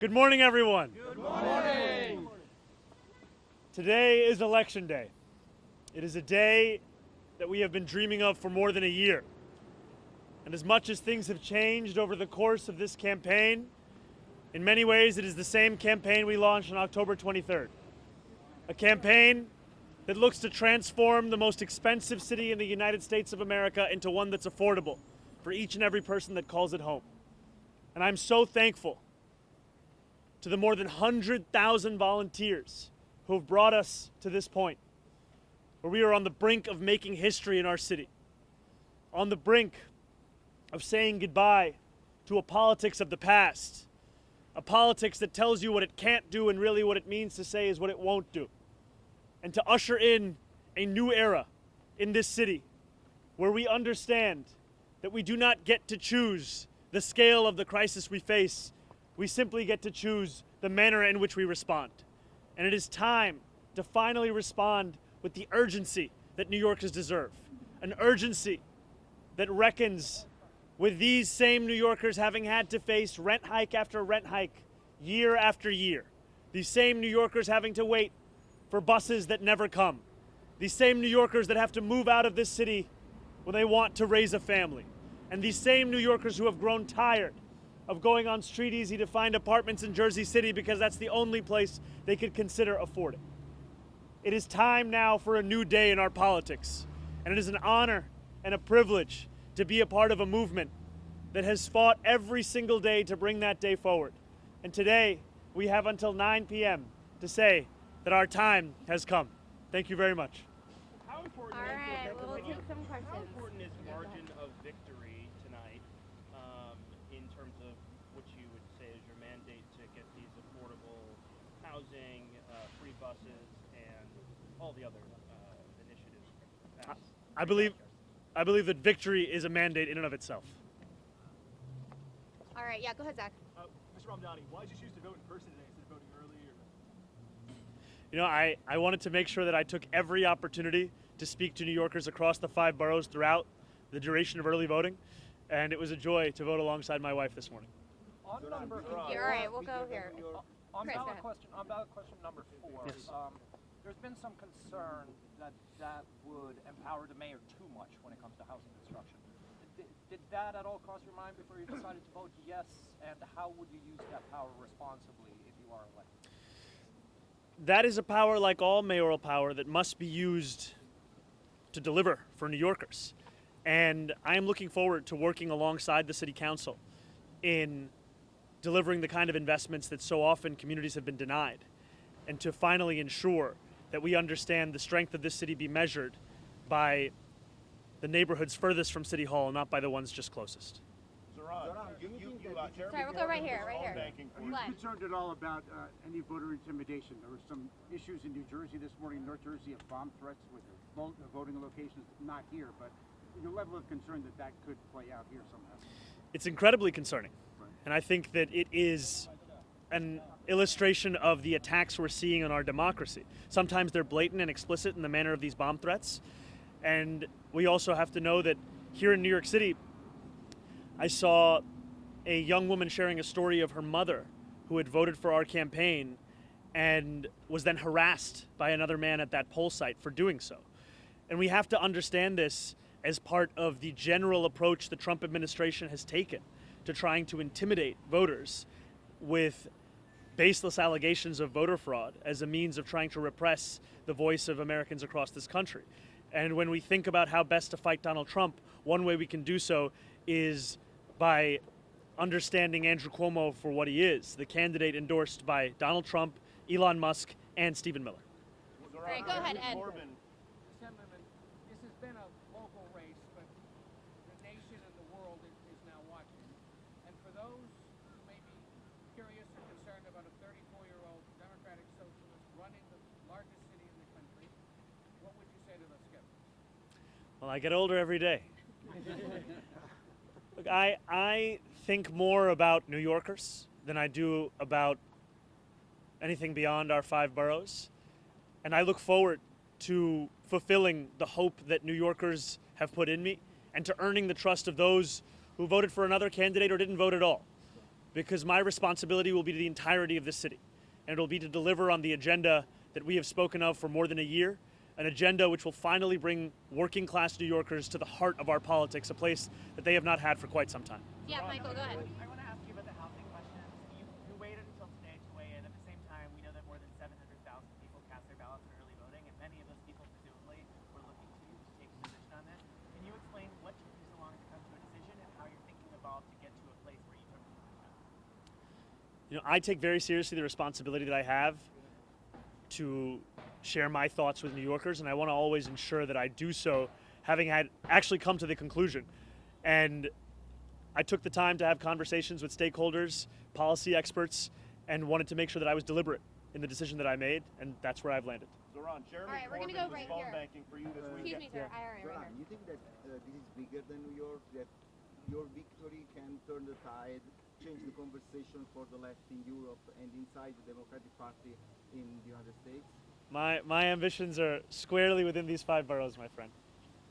Good morning, everyone. Good morning. Today is Election Day. It is a day that we have been dreaming of for more than a year. And as much as things have changed over the course of this campaign, in many ways it is the same campaign we launched on October 23rd. A campaign that looks to transform the most expensive city in the United States of America into one that's affordable for each and every person that calls it home. And I'm so thankful to the more than 100,000 volunteers who have brought us to this point, where we are on the brink of making history in our city, on the brink of saying goodbye to a politics of the past, a politics that tells you what it can't do and really what it means to say is what it won't do, and to usher in a new era in this city where we understand that we do not get to choose the scale of the crisis we face. We simply get to choose the manner in which we respond. And it is time to finally respond with the urgency that New Yorkers deserve. An urgency that reckons with these same New Yorkers having had to face rent hike after rent hike, year after year. These same New Yorkers having to wait for buses that never come. These same New Yorkers that have to move out of this city when they want to raise a family. And these same New Yorkers who have grown tired of going on Street Easy to find apartments in Jersey City because that's the only place they could consider affording. It is time now for a new day in our politics, and it is an honor and a privilege to be a part of a movement that has fought every single day to bring that day forward. And today, we have until 9 p.m. to say that our time has come. Thank you very much. How important All right, we'll take some questions. How important is margin of victory tonight in terms of what you would say is your mandate to get these affordable housing, free buses, and all the other initiatives passed? I believe that victory is a mandate in and of itself. All right, yeah, go ahead, Zach. Mr. Mamdani, why did you choose to vote in person today instead of voting early? You know, I wanted to make sure that I took every opportunity to speak to New Yorkers across the 5 boroughs throughout the duration of early voting, and it was a joy to vote alongside my wife this morning. On number All right, we'll go here. on Chris, go ballot ahead. question number 4, Yes. there's been some concern that would empower the mayor too much when it comes to housing construction. Did that at all cross your mind before you decided to vote yes? And how would you use that power responsibly if you are elected? That is a power, like all mayoral power, that must be used to deliver for New Yorkers. And I am looking forward to working alongside the City Council in delivering the kind of investments that so often communities have been denied, and to finally ensure that we understand the strength of this city be measured by the neighborhoods furthest from City Hall, not by the ones just closest. Zohran, Sorry, we'll go right here, right here. Are you concerned at all about any voter intimidation? There were some issues in New Jersey this morning, North Jersey, of bomb threats with the voting locations, not here, but your level of concern that could play out here somehow? It's incredibly concerning. Right. And I think that it is an illustration of the attacks we're seeing on our democracy. Sometimes they're blatant and explicit in the manner of these bomb threats. And we also have to know that here in New York City, I saw a young woman sharing a story of her mother who had voted for our campaign and was then harassed by another man at that poll site for doing so. And we have to understand this as part of the general approach the Trump administration has taken to trying to intimidate voters with baseless allegations of voter fraud as a means of trying to repress the voice of Americans across this country. And when we think about how best to fight Donald Trump, one way we can do so is by understanding Andrew Cuomo for what he is, the candidate endorsed by Donald Trump, Elon Musk, and Stephen Miller. All right, go ahead, Ed. Assemblyman, this has been a local race, but the nation and the world is now watching. And for those who may be curious or concerned about a 34-year-old Democratic socialist running the largest city in the country, what would you say to those skeptics? Well, I get older every day. Look, I think more about New Yorkers than I do about anything beyond our 5 boroughs. And I look forward to fulfilling the hope that New Yorkers have put in me and to earning the trust of those who voted for another candidate or didn't vote at all. because my responsibility will be to the entirety of the city. And it will be to deliver on the agenda that we have spoken of for more than a year, an agenda which will finally bring working class New Yorkers to the heart of our politics, a place that they have not had for quite some time. Yeah, Michael, go ahead. I want to ask you about the housing questions. You waited until today to weigh in. At the same time, we know that more than 700,000 people cast their ballots in early voting, and many of those people presumably were looking to you to take a position on this. Can you explain what took you so long to come to a decision and how you're thinking about to get to a place where you took a decision? You know, I take very seriously the responsibility that I have to share my thoughts with New Yorkers, and I want to always ensure that I do so having had actually come to the conclusion. And I took the time to have conversations with stakeholders, policy experts, and wanted to make sure that I was deliberate in the decision that I made, and that's where I've landed. Zohran, Jeremy All right, we're gonna Corbyn go was right phone here. banking for you this Excuse weekend. me, sir. All right, right Zohran, here. you think that this is bigger than New York, that your victory can turn the tide, change the conversation for the left in Europe and inside the Democratic Party in the United States? My ambitions are squarely within these 5 boroughs, my friend.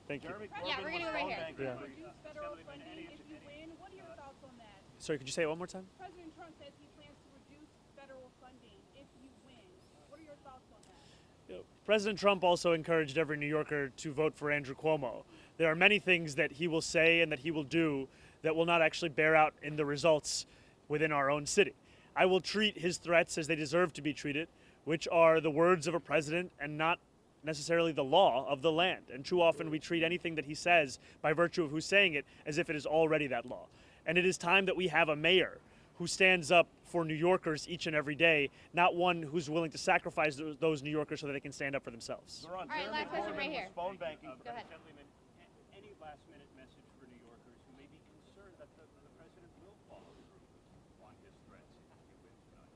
Thank you. Jeremy Yeah, we're Corbyn gonna was go right phone here. banking Yeah. for you. Reduce federal funding if you win. What are your thoughts on that? Sorry, could you say it one more time? President Trump says he plans to reduce federal funding if you win. What are your thoughts on that? You know, President Trump also encouraged every New Yorker to vote for Andrew Cuomo. There are many things that he will say and that he will do that will not actually bear out in the results within our own city. I will treat his threats as they deserve to be treated, which are the words of a president and not necessarily the law of the land. And too often we treat anything that he says by virtue of who's saying it as if it is already that law. And it is time that we have a mayor who stands up for New Yorkers each and every day, not one who's willing to sacrifice those New Yorkers so that they can stand up for themselves. Zohran, right, Jeremy last question Corbyn right here. was phone banking Go ahead. Gentlemen, any last-minute message for New Yorkers who may be concerned that the president will follow through on his threats if you win tonight?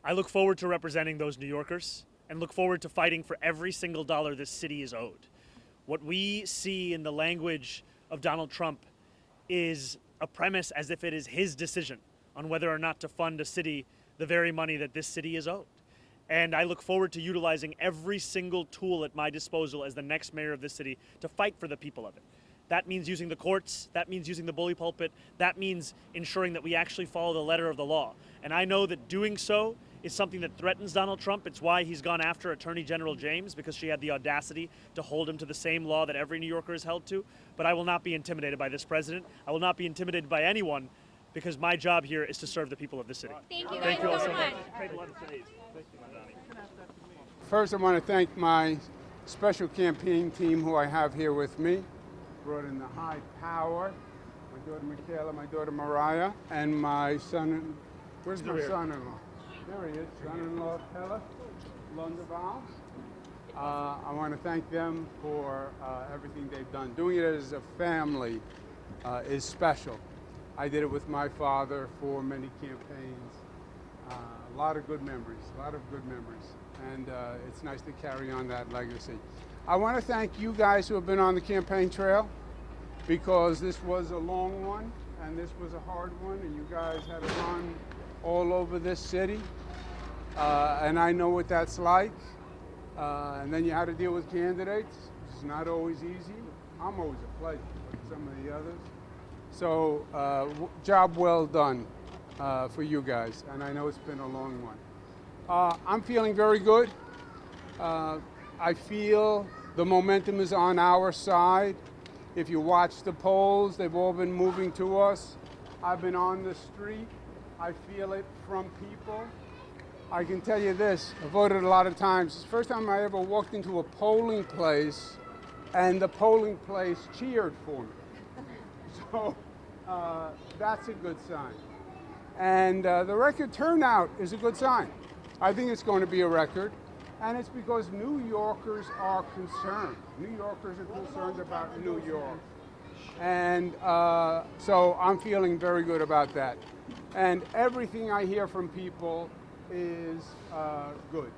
I look forward to representing those New Yorkers and look forward to fighting for every single dollar this city is owed. What we see in the language of Donald Trump is a premise as if it is his decision on whether or not to fund a city the very money that this city is owed. And I look forward to utilizing every single tool at my disposal as the next mayor of this city to fight for the people of it. That means using the courts, that means using the bully pulpit, that means ensuring that we actually follow the letter of the law. And I know that doing so is something that threatens Donald Trump. It's why he's gone after Attorney General James, because she had the audacity to hold him to the same law that every New Yorker is held to. But I will not be intimidated by this president. I will not be intimidated by anyone, because my job here is to serve the people of the city. Thank you Thank guys you all so so much. much. First, I want to thank my special campaign team who I have here with me. Brought in the high power, my daughter Michaela, my daughter Mariah, and my son. Where's my son-in-law? There he is, son-in-law Pella Lunderbaum. I want to thank them for everything they've done. Doing it as a family is special. I did it with my father for many campaigns. A lot of good memories, and it's nice to carry on that legacy. I want to thank you guys who have been on the campaign trail, because this was a long one and this was a hard one, and you guys had to run all over this city, and I know what that's like. And then you had to deal with candidates, which is not always easy. I'm always a pleasure, but some of the others. So job well done for you guys, and I know it's been a long one. I'm feeling very good. I feel the momentum is on our side. If you watch the polls, they've all been moving to us. I've been on the street. I feel it from people. I can tell you this, I voted a lot of times. It's the first time I ever walked into a polling place and the polling place cheered for me. So that's a good sign. And the record turnout is a good sign. I think it's going to be a record. And it's because New Yorkers are concerned. New Yorkers are concerned about New York. And so I'm feeling very good about that. And everything I hear from people is good.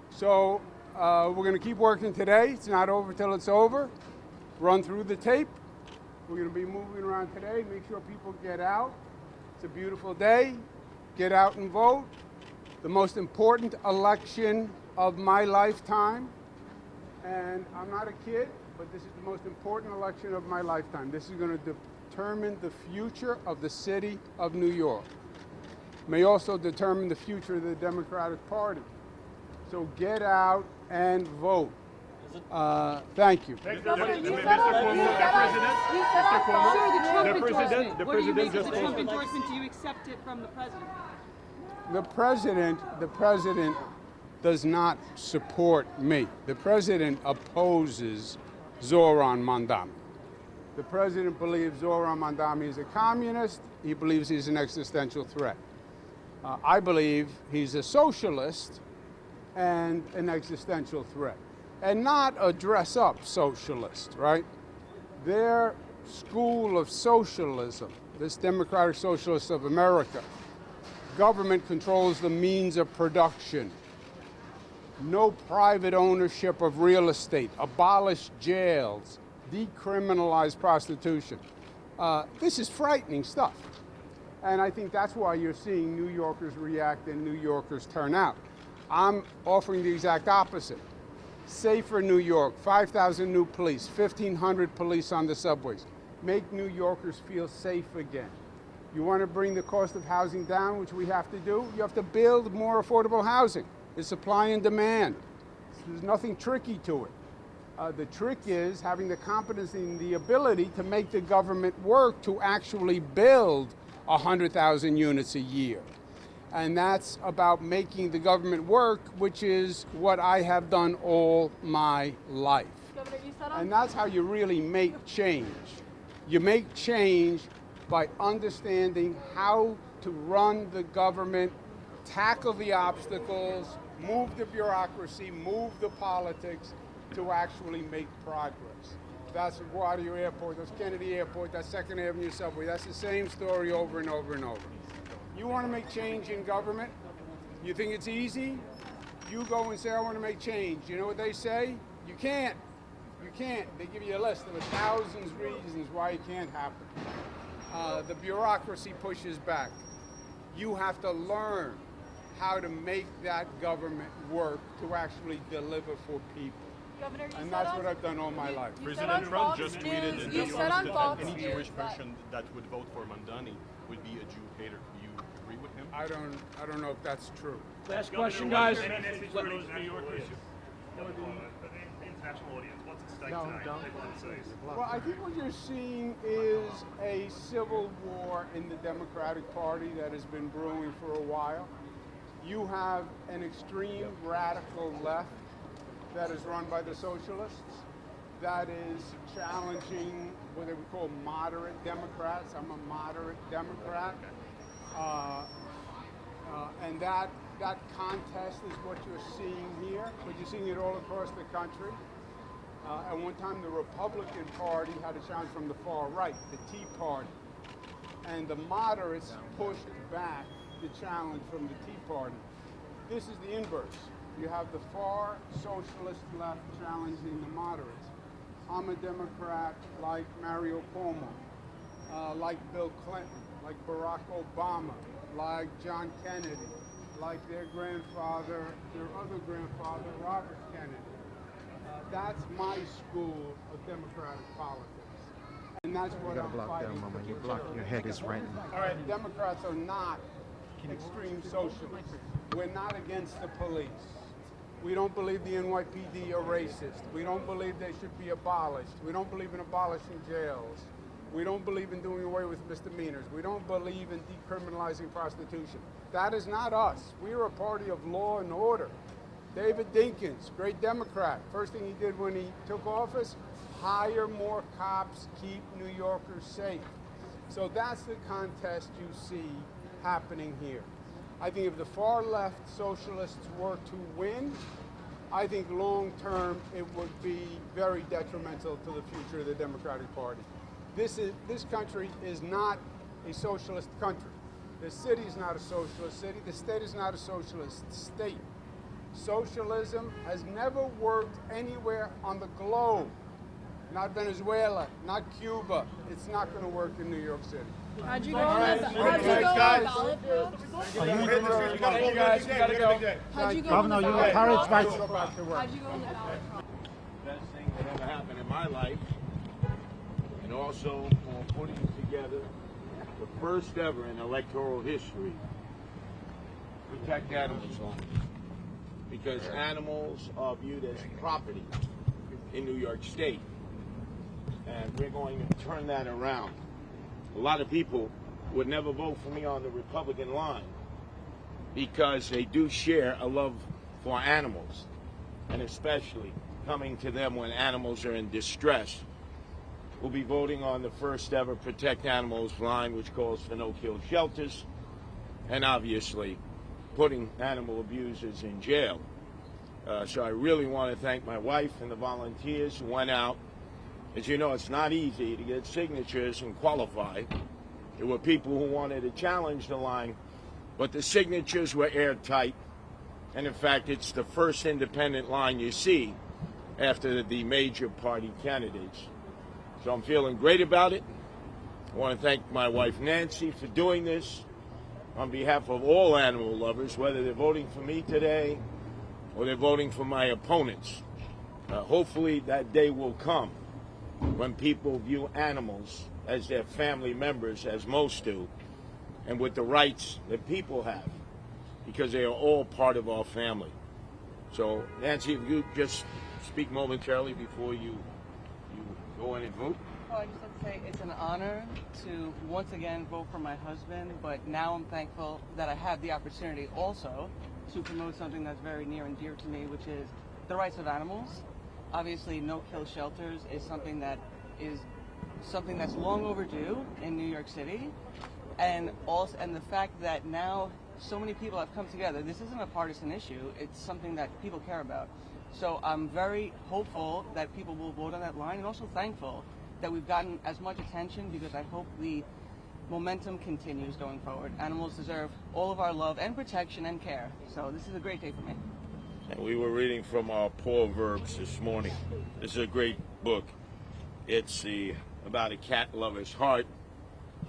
So we're going to keep working today. It's not over till it's over. Run through the tape. We're going to be moving around today. Make sure people get out. It's a beautiful day. Get out and vote. The most important election of my lifetime. And I'm not a kid, but this is the most important election of my lifetime. This is going to determine the future of the city of New York. May also determine the future of the Democratic Party. So get out and vote. Thank you. Mr. Cuomo, the president just Trump endorsement. Do you accept it from the president? The president does not support me. The president opposes Zohran Mamdani. The president believes Zohran Mamdani is a communist. He believes he's an existential threat. I believe he's a socialist and an existential threat, and not a dress-up socialist, right? Their school of socialism, this Democratic Socialists of America, government controls the means of production. No private ownership of real estate, abolish jails, decriminalize prostitution. This is frightening stuff. And I think that's why you're seeing New Yorkers react and New Yorkers turn out. I'm offering the exact opposite. Safer New York, 5,000 new police, 1,500 police on the subways. Make New Yorkers feel safe again. You want to bring the cost of housing down, which we have to do? You have to build more affordable housing. It's supply and demand. There's nothing tricky to it. The trick is having the competence and the ability to make the government work to actually build 100,000 units a year. And that's about making the government work, which is what I have done all my life. And that's how you really make change. You make change by understanding how to run the government, tackle the obstacles, move the bureaucracy, move the politics to actually make progress. That's LaGuardia Airport, that's Kennedy Airport, that's 2nd Avenue subway. That's the same story over and over and over. You want to make change in government? You think it's easy? You go and say, I want to make change. You know what they say? You can't. You can't. They give you a list of 1,000 reasons why it can't happen. The bureaucracy pushes back. You have to learn how to make that government work to actually deliver for people. Governor, and that's what I've done all my life. President Trump just tweeted in you the said on Fox any News Jewish person that would vote for Mamdani would be a Jew hater. Do you agree with him? I don't know if that's true. Last question, guys. New Yorkers. International audience, what's at stake tonight? Well, I think what you're seeing is a civil war in the Democratic Party that has been brewing for a while. You have an extreme radical left that is run by the socialists, that is challenging what they would call moderate Democrats. I'm a moderate Democrat. And that contest is what you're seeing here, but you're seeing it all across the country. At one time, the Republican Party had a challenge from the far right, the Tea Party. And the moderates pushed back the challenge from the Tea Party. This is the inverse. You have the far socialist left challenging the moderates. I'm a Democrat like Mario Cuomo, like Bill Clinton, like Barack Obama, like John Kennedy, like their grandfather, their other grandfather, Robert Kennedy. That's my school of democratic politics. And that's what I'm fighting for. You block your head is right. All right, Democrats are not extreme socialists. We're not against the police. We don't believe the NYPD are racist. We don't believe they should be abolished. We don't believe in abolishing jails. We don't believe in doing away with misdemeanors. We don't believe in decriminalizing prostitution. That is not us. We are a party of law and order. David Dinkins, great Democrat. First thing he did when he took office, hire more cops, keep New Yorkers safe. So that's the contest you see happening here. I think if the far left socialists were to win, I think long term it would be very detrimental to the future of the Democratic Party. This country is not a socialist country. The city is not a socialist city. The state is not a socialist state. Socialism has never worked anywhere on the globe. Not Venezuela, not Cuba. It's not going to work in New York City. How'd you go on the ballot, Bill? You guys, you gotta go. How'd you go on the ballot? How'd you go on the ballot? Best thing that ever happened in my life and also for putting together the first ever in electoral history Protect Animals line. Because animals are viewed as property in New York State. And we're going to turn that around. A lot of people would never vote for me on the Republican line because they do share a love for animals, and especially coming to them when animals are in distress. We'll be voting on the first ever Protect Animals line, which calls for no-kill shelters, and obviously putting animal abusers in jail. So I really want to thank my wife and the volunteers who went out. As you know, it's not easy to get signatures and qualify. There were people who wanted to challenge the line, but the signatures were airtight. And in fact, it's the first independent line you see after the major party candidates. So I'm feeling great about it. I want to thank my wife Nancy for doing this on behalf of all animal lovers, whether they're voting for me today or they're voting for my opponents. Hopefully that day will come when people view animals as their family members, as most do, and with the rights that people have, because they are all part of our family. So, Nancy, if you just speak momentarily before you go in and vote. Well, I just have to say it's an honor to once again vote for my husband, but now I'm thankful that I have the opportunity also to promote something that's very near and dear to me, which is the rights of animals. Obviously, no-kill shelters is something that's long overdue in New York City, and the fact that now so many people have come together. This isn't a partisan issue; it's something that people care about. So I'm very hopeful that people will vote on that line, and also thankful that we've gotten as much attention, because I hope the momentum continues going forward. Animals deserve all of our love and protection and care. So this is a great day for me. And we were reading from our Proverbs this morning. This is a great book. It's about a cat lover's heart,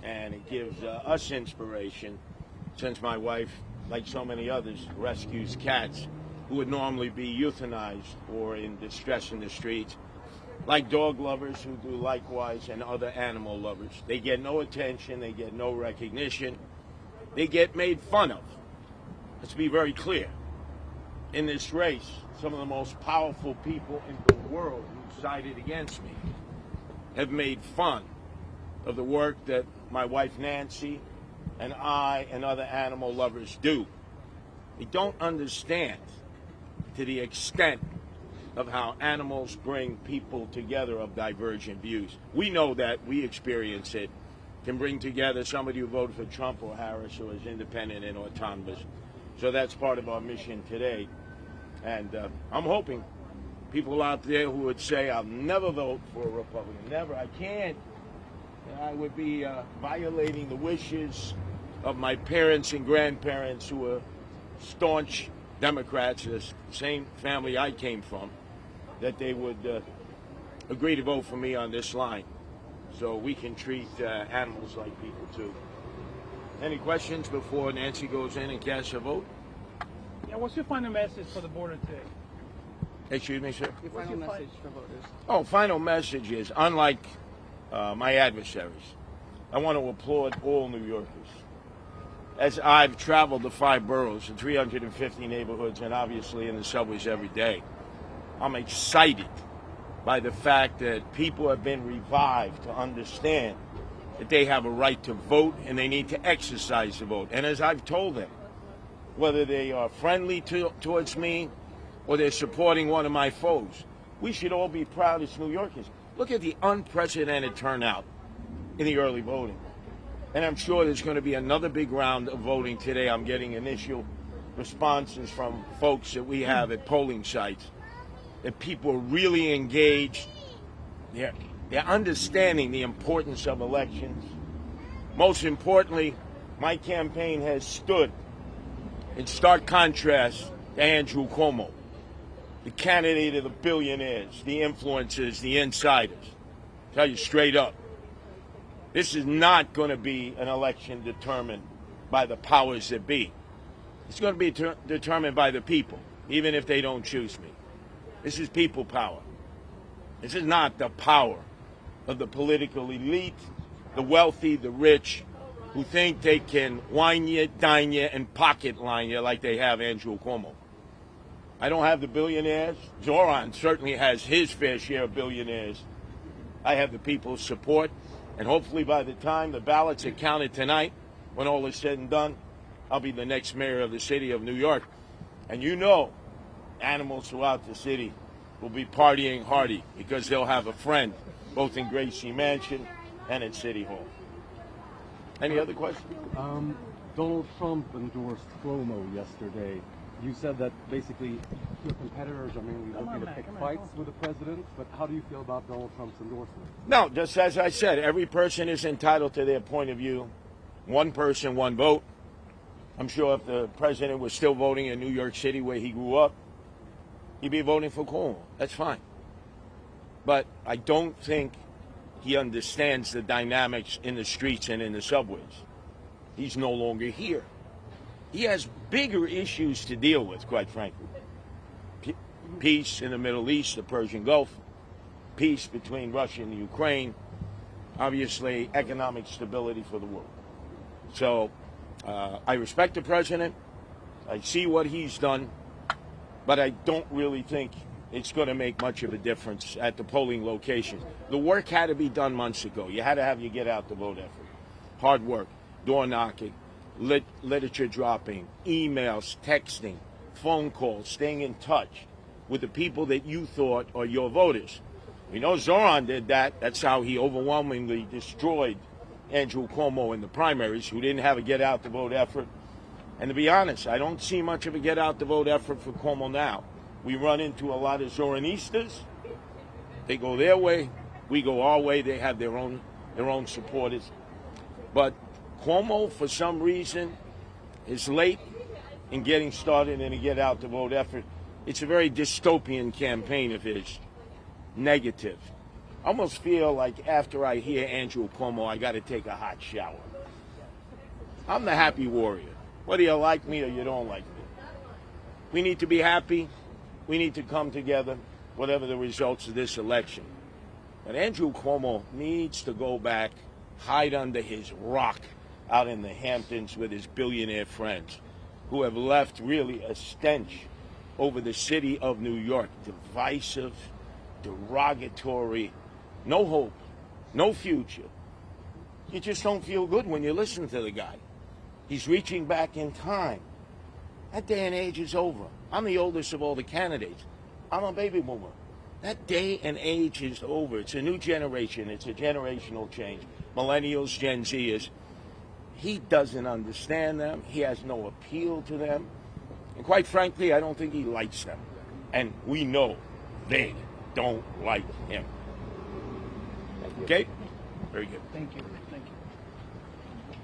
and it gives us inspiration, since my wife, like so many others, rescues cats who would normally be euthanized or in distress in the streets, like dog lovers who do likewise, and other animal lovers. They get no attention, they get no recognition, they get made fun of. Let's be very clear. In this race, some of the most powerful people in the world who sided against me have made fun of the work that my wife Nancy and I and other animal lovers do. They don't understand to the extent of how animals bring people together of divergent views. We know that, we experience it, can bring together somebody who voted for Trump or Harris or is independent and autonomous. So that's part of our mission today. And I'm hoping people out there who would say, I'll never vote for a Republican, never, I can't. I would be violating the wishes of my parents and grandparents who were staunch Democrats, the same family I came from, that they would agree to vote for me on this line so we can treat animals like people too. Any questions before Nancy goes in and casts her vote? Yeah, what's your final message for the border today? Excuse me, sir? Your final message for voters. Oh, final message is, unlike my adversaries, I want to applaud all New Yorkers. As I've traveled the 5 boroughs and 350 neighborhoods and obviously in the subways every day, I'm excited by the fact that people have been revived to understand that they have a right to vote and they need to exercise the vote. And as I've told them, whether they are friendly towards me or they're supporting one of my foes, we should all be proud as New Yorkers. Look at the unprecedented turnout in the early voting. And I'm sure there's going to be another big round of voting today. I'm getting initial responses from folks that we have at polling sites that people are really engaged. They're understanding the importance of elections. Most importantly, my campaign has stood in stark contrast to Andrew Cuomo, the candidate of the billionaires, the influencers, the insiders. I'll tell you straight up, this is not going to be an election determined by the powers that be. It's going to be determined by the people, even if they don't choose me. This is people power. This is not the power of the political elite, the wealthy, the rich, who think they can wine you, dine you, and pocket line you like they have Andrew Cuomo. I don't have the billionaires. Zohran certainly has his fair share of billionaires. I have the people's support, and hopefully by the time the ballots are counted tonight, when all is said and done, I'll be the next mayor of the city of New York. And you know, animals throughout the city will be partying hardy because they'll have a friend both in Gracie Mansion and at City Hall. Any other questions? Donald Trump endorsed Cuomo yesterday. You said that basically your competitors are mainly looking to pick fights with the president, but how do you feel about Donald Trump's endorsement? No, just as I said, every person is entitled to their point of view. One person, one vote. I'm sure if the president was still voting in New York City where he grew up, he'd be voting for Cuomo. That's fine. But I don't think he understands the dynamics in the streets and in the subways. He's no longer here. He has bigger issues to deal with, quite frankly. Peace in the Middle East, the Persian Gulf, peace between Russia and Ukraine, obviously economic stability for the world. So I respect the president. I see what he's done, but I don't really think it's going to make much of a difference at the polling locations. The work had to be done months ago. You had to have your get out the vote effort. Hard work, door knocking, literature dropping, emails, texting, phone calls, staying in touch with the people that you thought are your voters. We know Zohran did that. That's how he overwhelmingly destroyed Andrew Cuomo in the primaries, who didn't have a get-out-the-vote effort. And to be honest, I don't see much of a get-out-the-vote effort for Cuomo now. We run into a lot of Zohranistas. They go their way. We go our way. They have their own supporters. But Cuomo, for some reason, is late in getting started in a get-out-the-vote effort. It's a very dystopian campaign of his, negative. I almost feel like after I hear Andrew Cuomo, I got to take a hot shower. I'm the happy warrior, whether you like me or you don't like me. We need to be happy. We need to come together, whatever the results of this election. But Andrew Cuomo needs to go back, hide under his rock out in the Hamptons with his billionaire friends, who have left really a stench over the city of New York. Divisive, derogatory, no hope, no future. You just don't feel good when you listen to the guy. He's reaching back in time. That day and age is over. I'm the oldest of all the candidates. I'm a baby boomer. That day and age is over. It's a new generation. It's a generational change. Millennials, Gen Zers. He doesn't understand them. He has no appeal to them. And quite frankly, I don't think he likes them. And we know they don't like him. Okay? Very good. Thank you. Thank you.